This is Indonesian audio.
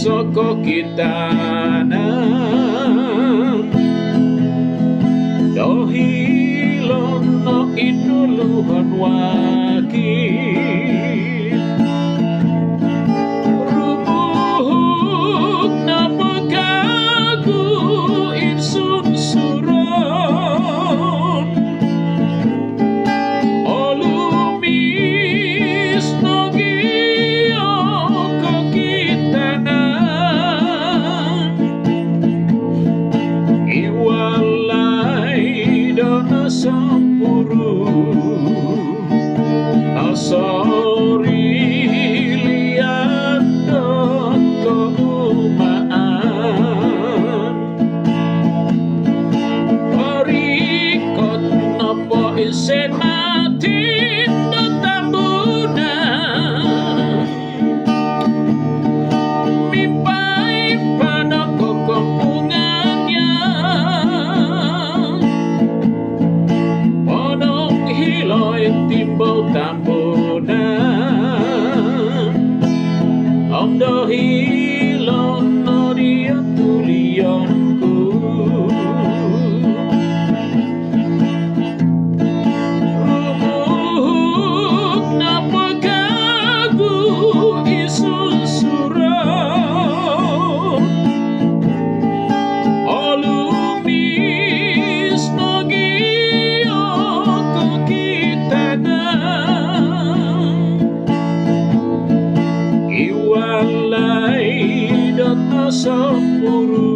saka kitanan dohilono iduluhan wakil rumuhuk napa kagu insun suron olumis nogio kokitanan iwalai dona sampuru asori liat keumaan parikot napa isen mati tambunan mipai pada kekampungannya podong hiloi timbau tambunan om dohilon no dia tulionku rumuhuk napa kagu isun suron olumis nogio kokitanan iwalai dona sampuru